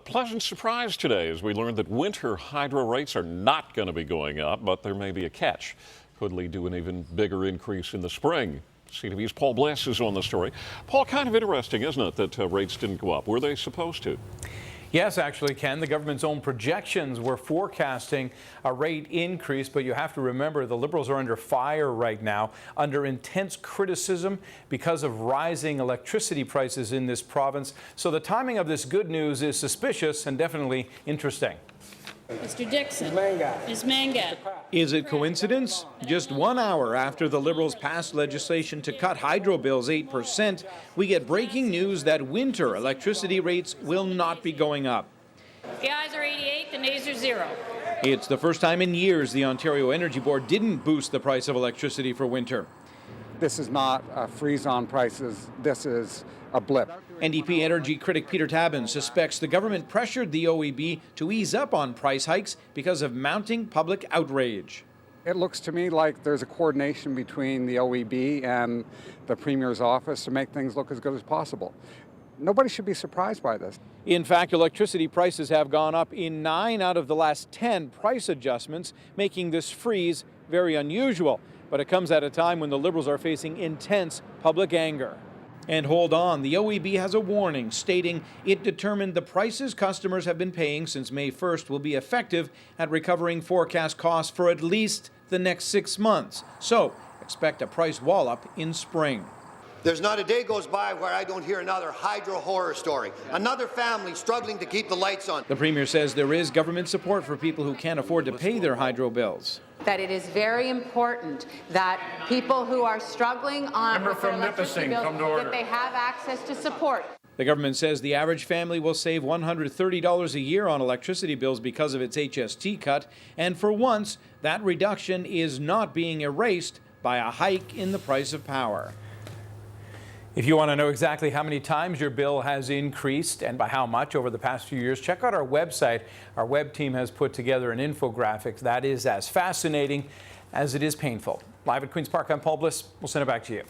pleasant surprise today as we learned that winter hydro rates are not going to be going up, but there may be a catch. Could lead to an even bigger increase in the spring. CTV's Paul Bliss is on the story. Paul, kind of interesting, isn't it, that rates didn't go up? Were they supposed to? Yes, actually, Ken. The government's own projections were forecasting a rate increase, but you have to remember the Liberals are under fire right now, under intense criticism because of rising electricity prices in this province. So the timing of this good news is suspicious and definitely interesting. Mr. Dixon. Ms. Mangat. Is it coincidence? Just 1 hour after the Liberals passed legislation to cut hydro bills 8%, we get breaking news that winter electricity rates will not be going up. The ayes are 88, the nays are 0. It's the first time in years the Ontario Energy Board didn't boost the price of electricity for winter. This is not a freeze on prices. This is a blip. NDP energy critic Peter Tabbin suspects the government pressured the OEB to ease up on price hikes because of mounting public outrage. It looks to me like there's a coordination between the OEB and the Premier's office to make things look as good as possible. Nobody should be surprised by this. In fact, electricity prices have gone up in 9 out of the last 10 price adjustments, making this freeze very unusual. But it comes at a time when the Liberals are facing intense public anger. And hold on, the OEB has a warning stating it determined the prices customers have been paying since May 1st will be effective at recovering forecast costs for at least the next 6 months. So expect a price wallop in spring. There's not a day goes by where I don't hear another hydro horror story. Another family struggling to keep the lights on. The Premier says there is government support for people who can't afford to pay their hydro bills. That it is very important that people who are struggling on with their electricity bills, that they have access to support. The government says the average family will save $130 a year on electricity bills because of its HST cut, and for once, that reduction is not being erased by a hike in the price of power. If you want to know exactly how many times your bill has increased and by how much over the past few years, check out our website. Our web team has put together an infographic that is as fascinating as it is painful. Live at Queen's Park, I'm Paul Bliss. We'll send it back to you.